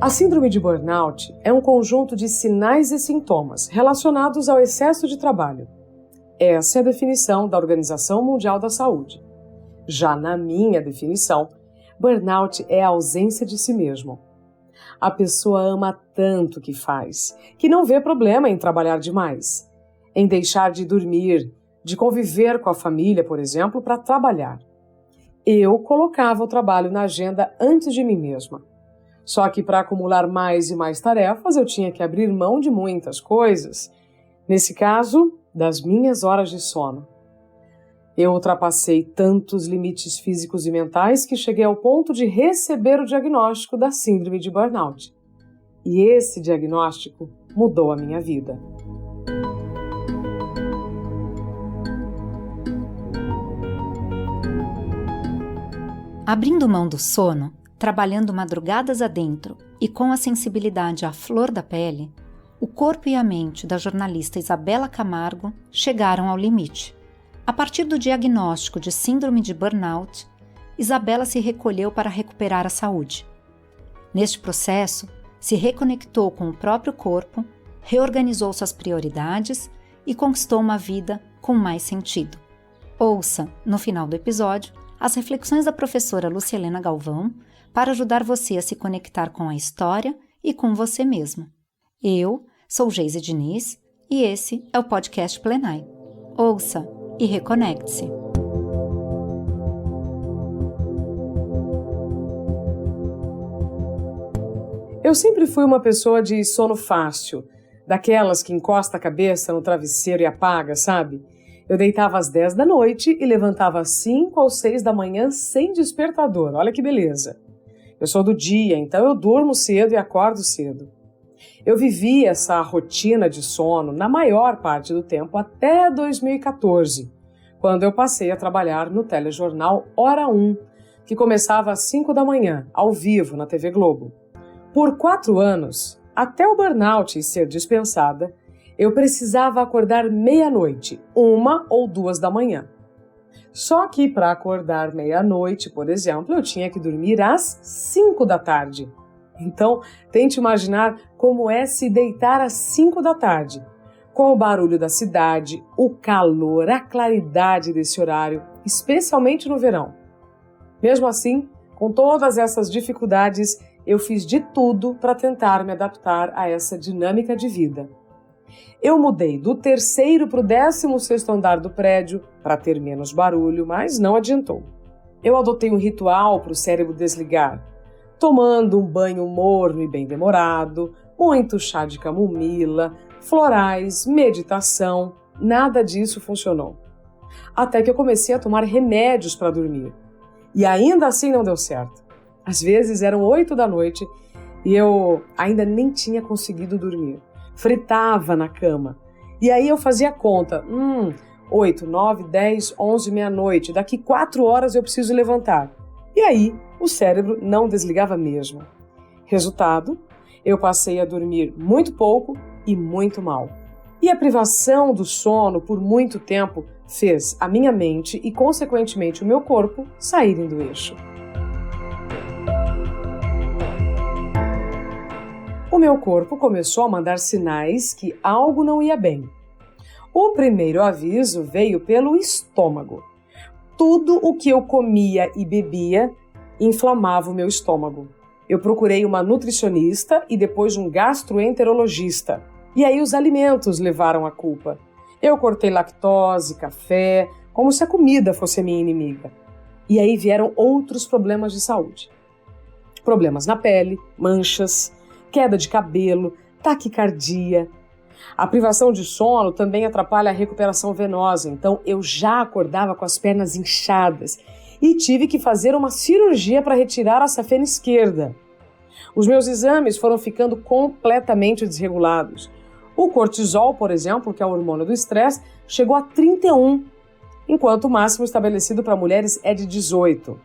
A síndrome de burnout é um conjunto de sinais e sintomas relacionados ao excesso de trabalho. Essa é a definição da Organização Mundial da Saúde. Já na minha definição, burnout é a ausência de si mesmo. A pessoa ama tanto o que faz, que não vê problema em trabalhar demais, em deixar de dormir, de conviver com a família, por exemplo, para trabalhar. Eu colocava o trabalho na agenda antes de mim mesma. Só que para acumular mais e mais tarefas, eu tinha que abrir mão de muitas coisas. Nesse caso, das minhas horas de sono. Eu ultrapassei tantos limites físicos e mentais que cheguei ao ponto de receber o diagnóstico da síndrome de burnout. E esse diagnóstico mudou a minha vida. Abrindo mão do sono, trabalhando madrugadas adentro e com a sensibilidade à flor da pele, o corpo e a mente da jornalista Isabela Camargo chegaram ao limite. A partir do diagnóstico de síndrome de burnout, Isabela se recolheu para recuperar a saúde. Neste processo, se reconectou com o próprio corpo, reorganizou suas prioridades e conquistou uma vida com mais sentido. Ouça, no final do episódio, as reflexões da professora Lucielena Galvão para ajudar você a se conectar com a história e com você mesmo. Eu sou Geise Diniz e esse é o podcast Plenai. Ouça e reconecte-se. Eu sempre fui uma pessoa de sono fácil, daquelas que encosta a cabeça no travesseiro e apaga, sabe? Eu deitava às 10 da noite e levantava às 5 ou 6 da manhã sem despertador. Olha que beleza. Eu sou do dia, então eu durmo cedo e acordo cedo. Eu vivi essa rotina de sono na maior parte do tempo até 2014, quando eu passei a trabalhar no telejornal Hora 1, que começava às 5 da manhã, ao vivo, na TV Globo. Por 4 anos, até o burnout ser dispensada, eu precisava acordar meia-noite, 1 ou 2 da manhã. Só que para acordar meia-noite, por exemplo, eu tinha que dormir às 5 da tarde. Então, tente imaginar como é se deitar às 5 da tarde, com o barulho da cidade, o calor, a claridade desse horário, especialmente no verão. Mesmo assim, com todas essas dificuldades, eu fiz de tudo para tentar me adaptar a essa dinâmica de vida. Eu mudei do 3º para o 16º andar do prédio para ter menos barulho, mas não adiantou. Eu adotei um ritual para o cérebro desligar, tomando um banho morno e bem demorado, muito chá de camomila, florais, meditação, nada disso funcionou. Até que eu comecei a tomar remédios para dormir. E ainda assim não deu certo. Às vezes eram 8 da noite e eu ainda nem tinha conseguido dormir. Fritava na cama. E aí eu fazia conta. 8, 9, 10, 11, meia-noite. Daqui 4 horas eu preciso levantar. E aí o cérebro não desligava mesmo. Resultado, eu passei a dormir muito pouco e muito mal. E a privação do sono por muito tempo fez a minha mente e, consequentemente, o meu corpo saírem do eixo. O meu corpo começou a mandar sinais que algo não ia bem. O primeiro aviso veio pelo estômago. Tudo o que eu comia e bebia inflamava o meu estômago. Eu procurei uma nutricionista e depois um gastroenterologista. E aí os alimentos levaram a culpa. Eu cortei lactose, café, como se a comida fosse a minha inimiga. E aí vieram outros problemas de saúde. Problemas na pele, manchas, queda de cabelo, taquicardia. A privação de sono também atrapalha a recuperação venosa, então eu já acordava com as pernas inchadas e tive que fazer uma cirurgia para retirar a safena esquerda. Os meus exames foram ficando completamente desregulados. O cortisol, por exemplo, que é o hormônio do estresse, chegou a 31, enquanto o máximo estabelecido para mulheres é de 18.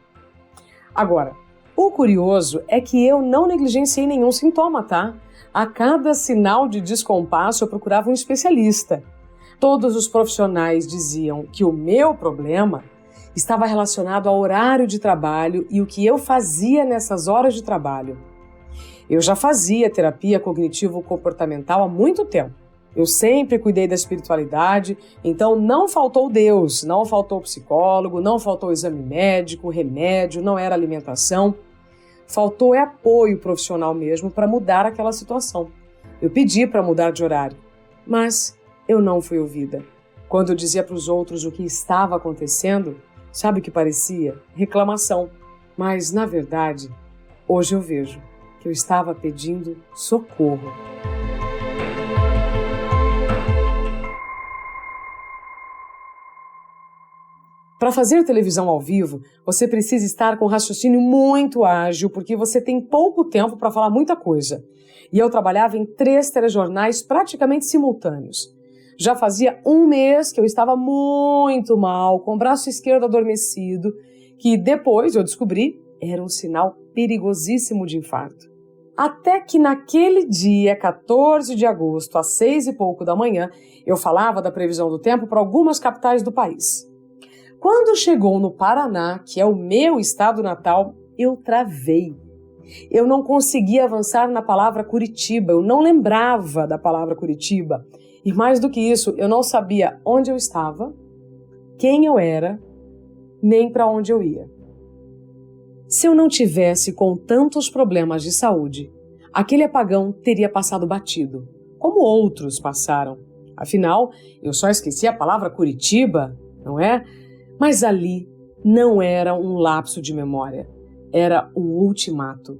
Agora, o curioso é que eu não negligenciei nenhum sintoma, tá? A cada sinal de descompasso eu procurava um especialista. Todos os profissionais diziam que o meu problema estava relacionado ao horário de trabalho e o que eu fazia nessas horas de trabalho. Eu já fazia terapia cognitivo-comportamental há muito tempo. Eu sempre cuidei da espiritualidade, então não faltou Deus, não faltou psicólogo, não faltou exame médico, remédio, não era alimentação. Faltou apoio profissional mesmo para mudar aquela situação. Eu pedi para mudar de horário, mas eu não fui ouvida. Quando eu dizia para os outros o que estava acontecendo, sabe o que parecia? Reclamação. Mas, na verdade, hoje eu vejo que eu estava pedindo socorro. Para fazer televisão ao vivo, você precisa estar com raciocínio muito ágil, porque você tem pouco tempo para falar muita coisa. E eu trabalhava em 3 telejornais praticamente simultâneos. Já fazia 1 mês que eu estava muito mal, com o braço esquerdo adormecido, que depois eu descobri era um sinal perigosíssimo de infarto. Até que naquele dia, 14 de agosto, às 6 e pouco da manhã, eu falava da previsão do tempo para algumas capitais do país. Quando chegou no Paraná, que é o meu estado natal, eu travei. Eu não conseguia avançar na palavra Curitiba, eu não lembrava da palavra Curitiba. E mais do que isso, eu não sabia onde eu estava, quem eu era, nem para onde eu ia. Se eu não tivesse com tantos problemas de saúde, aquele apagão teria passado batido, como outros passaram. Afinal, eu só esqueci a palavra Curitiba, não é? Mas ali não era um lapso de memória, era um ultimato.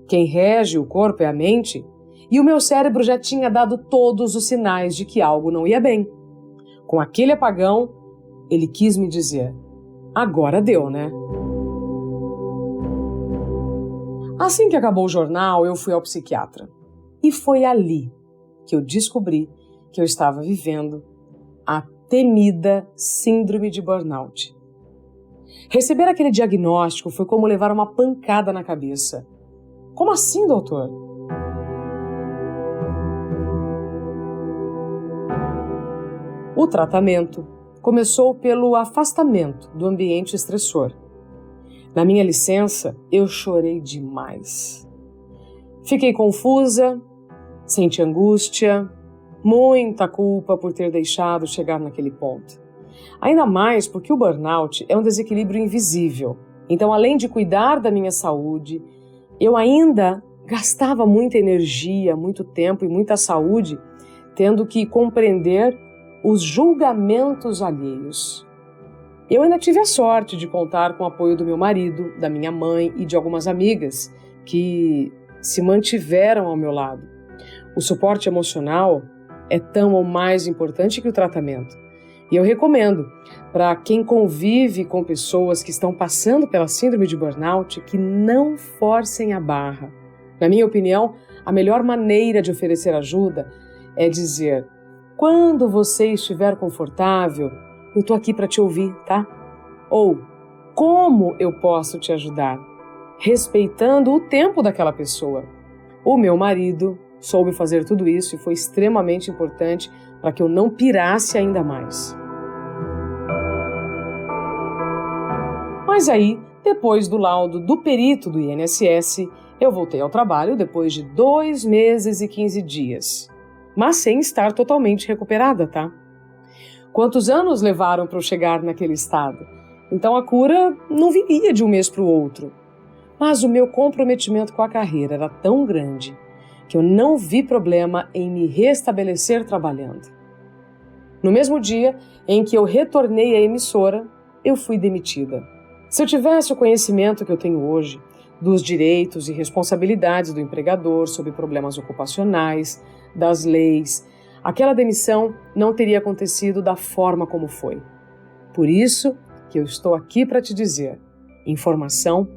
Quem rege o corpo é a mente, e o meu cérebro já tinha dado todos os sinais de que algo não ia bem. Com aquele apagão, ele quis me dizer, agora deu, né? Assim que acabou o jornal, eu fui ao psiquiatra. E foi ali que eu descobri que eu estava vivendo a temida síndrome de burnout. Receber aquele diagnóstico foi como levar uma pancada na cabeça. Como assim, doutor? O tratamento começou pelo afastamento do ambiente estressor. Na minha licença, eu chorei demais. Fiquei confusa, senti angústia, muita culpa por ter deixado chegar naquele ponto. Ainda mais porque o burnout é um desequilíbrio invisível. Então, além de cuidar da minha saúde, eu ainda gastava muita energia, muito tempo e muita saúde tendo que compreender os julgamentos alheios. Eu ainda tive a sorte de contar com o apoio do meu marido, da minha mãe e de algumas amigas que se mantiveram ao meu lado. O suporte emocional é tão ou mais importante que o tratamento. E eu recomendo para quem convive com pessoas que estão passando pela síndrome de burnout que não forcem a barra. Na minha opinião, a melhor maneira de oferecer ajuda é dizer: quando você estiver confortável, eu estou aqui para te ouvir, tá? Ou, como eu posso te ajudar? Respeitando o tempo daquela pessoa. O meu marido soube fazer tudo isso e foi extremamente importante para que eu não pirasse ainda mais. Mas aí, depois do laudo do perito do INSS, eu voltei ao trabalho depois de 2 meses e 15 dias. Mas sem estar totalmente recuperada, tá? Quantos anos levaram para eu chegar naquele estado? Então a cura não viria de um mês para o outro. Mas o meu comprometimento com a carreira era tão grande que eu não vi problema em me restabelecer trabalhando. No mesmo dia em que eu retornei à emissora, eu fui demitida. Se eu tivesse o conhecimento que eu tenho hoje, dos direitos e responsabilidades do empregador sobre problemas ocupacionais, das leis, aquela demissão não teria acontecido da forma como foi. Por isso que eu estou aqui para te dizer, informação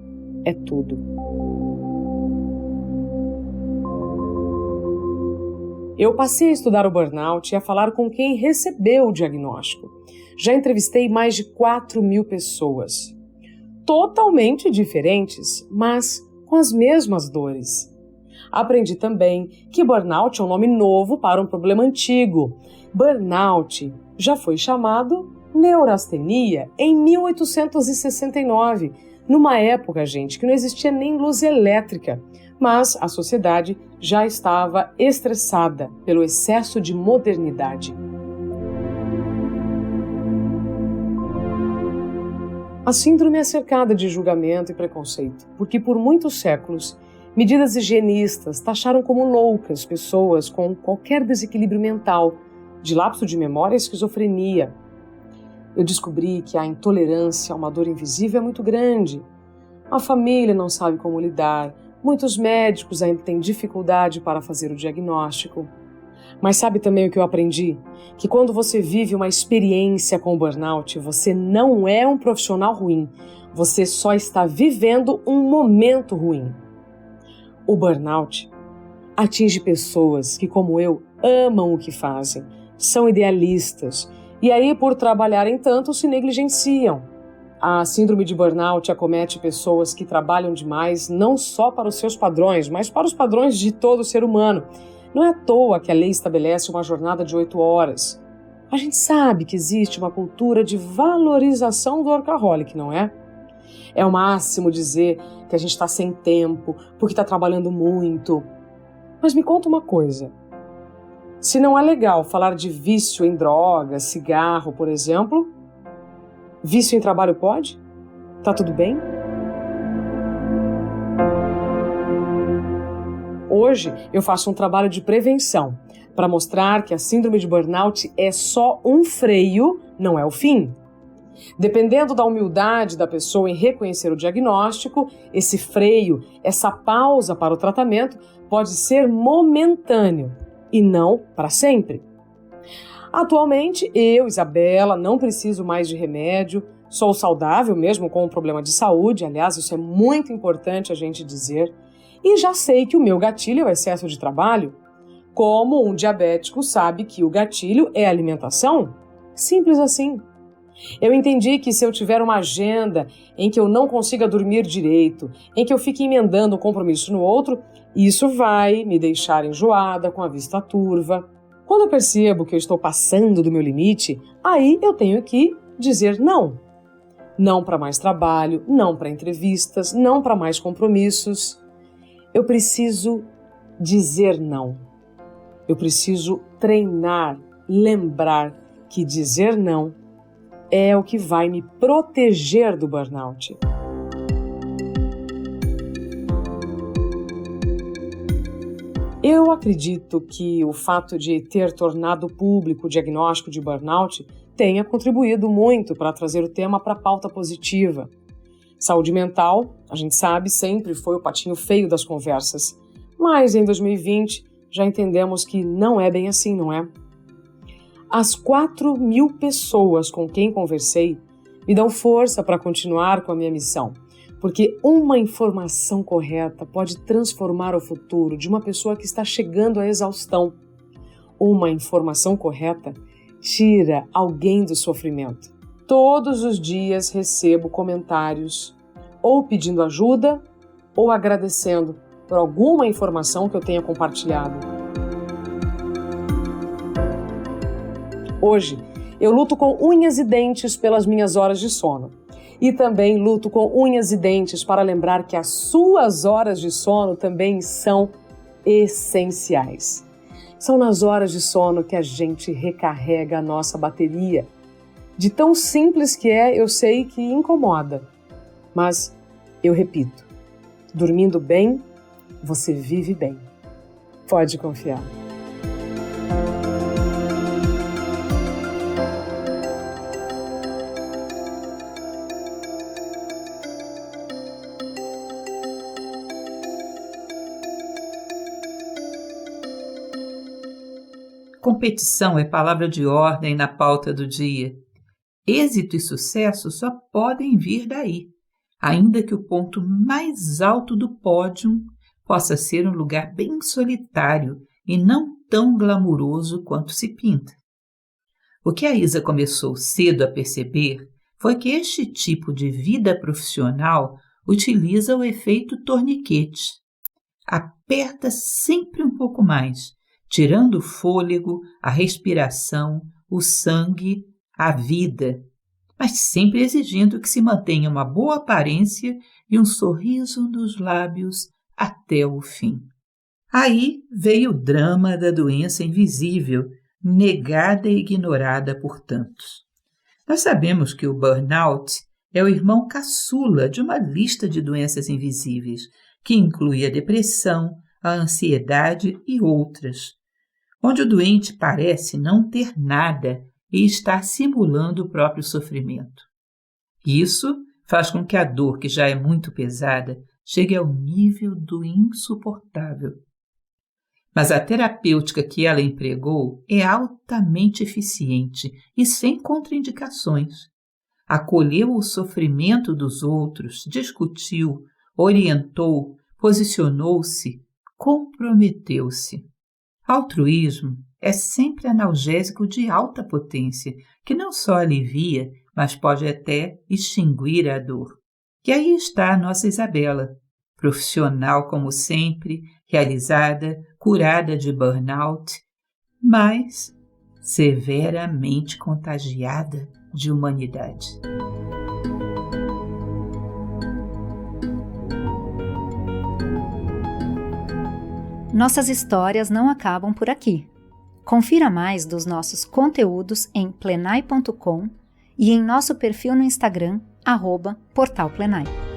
é tudo. Eu passei a estudar o burnout e a falar com quem recebeu o diagnóstico. Já entrevistei mais de 4.000 pessoas. Totalmente diferentes, mas com as mesmas dores. Aprendi também que burnout é um nome novo para um problema antigo. Burnout já foi chamado neurastenia em 1869, numa época, gente, que não existia nem luz elétrica. Mas a sociedade já estava estressada pelo excesso de modernidade. A síndrome é cercada de julgamento e preconceito, porque por muitos séculos, medidas higienistas taxaram como loucas pessoas com qualquer desequilíbrio mental, de lapso de memória e esquizofrenia. Eu descobri que a intolerância a uma dor invisível é muito grande. A família não sabe como lidar, muitos médicos ainda têm dificuldade para fazer o diagnóstico. Mas sabe também o que eu aprendi? Que quando você vive uma experiência com o burnout, você não é um profissional ruim, você só está vivendo um momento ruim. O burnout atinge pessoas que, como eu, amam o que fazem, são idealistas e aí, por trabalharem tanto, se negligenciam. A síndrome de burnout acomete pessoas que trabalham demais não só para os seus padrões, mas para os padrões de todo ser humano. Não é à toa que a lei estabelece uma jornada de 8 horas. A gente sabe que existe uma cultura de valorização do workaholic, não é? É o máximo dizer que a gente está sem tempo, porque está trabalhando muito. Mas me conta uma coisa. Se não é legal falar de vício em drogas, cigarro, por exemplo, vício em trabalho pode? Tá tudo bem? Hoje eu faço um trabalho de prevenção para mostrar que a síndrome de burnout é só um freio, não é o fim. Dependendo da humildade da pessoa em reconhecer o diagnóstico, esse freio, essa pausa para o tratamento pode ser momentâneo e não para sempre. Atualmente, eu, Isabela, não preciso mais de remédio, sou saudável mesmo com um problema de saúde, aliás, isso é muito importante a gente dizer, e já sei que o meu gatilho é o excesso de trabalho. Como um diabético sabe que o gatilho é a alimentação? Simples assim. Eu entendi que se eu tiver uma agenda em que eu não consiga dormir direito, em que eu fique emendando um compromisso no outro, isso vai me deixar enjoada, com a vista turva. Quando eu percebo que eu estou passando do meu limite, aí eu tenho que dizer não. Não para mais trabalho, não para entrevistas, não para mais compromissos. Eu preciso dizer não. Eu preciso treinar, lembrar que dizer não é o que vai me proteger do burnout. Eu acredito que o fato de ter tornado público o diagnóstico de burnout tenha contribuído muito para trazer o tema para a pauta positiva. Saúde mental, a gente sabe, sempre foi o patinho feio das conversas, mas em 2020 já entendemos que não é bem assim, não é? As 4.000 pessoas com quem conversei me dão força para continuar com a minha missão, porque uma informação correta pode transformar o futuro de uma pessoa que está chegando à exaustão. Uma informação correta tira alguém do sofrimento. Todos os dias recebo comentários, ou pedindo ajuda, ou agradecendo por alguma informação que eu tenha compartilhado. Hoje, eu luto com unhas e dentes pelas minhas horas de sono. E também luto com unhas e dentes para lembrar que as suas horas de sono também são essenciais. São nas horas de sono que a gente recarrega a nossa bateria. De tão simples que é, eu sei que incomoda. Mas eu repito, dormindo bem, você vive bem. Pode confiar. Competição é palavra de ordem na pauta do dia. Êxito e sucesso só podem vir daí, ainda que o ponto mais alto do pódio possa ser um lugar bem solitário e não tão glamuroso quanto se pinta. O que a Isa começou cedo a perceber foi que este tipo de vida profissional utiliza o efeito torniquete. Aperta sempre um pouco mais, tirando o fôlego, a respiração, o sangue, a vida, mas sempre exigindo que se mantenha uma boa aparência e um sorriso nos lábios até o fim. Aí veio o drama da doença invisível, negada e ignorada por tantos. Nós sabemos que o burnout é o irmão caçula de uma lista de doenças invisíveis, que inclui a depressão, a ansiedade e outras, onde o doente parece não ter nada e estar simulando o próprio sofrimento. Isso faz com que a dor, que já é muito pesada, chegue ao nível do insuportável. Mas a terapêutica que ela empregou é altamente eficiente e sem contraindicações. Acolheu o sofrimento dos outros, discutiu, orientou, posicionou-se, comprometeu-se. Altruísmo é sempre analgésico de alta potência, que não só alivia, mas pode até extinguir a dor. E aí está a nossa Isabela, profissional como sempre, realizada, curada de burnout, mas severamente contagiada de humanidade. Nossas histórias não acabam por aqui. Confira mais dos nossos conteúdos em plenai.com e em nosso perfil no Instagram, @portalplenai.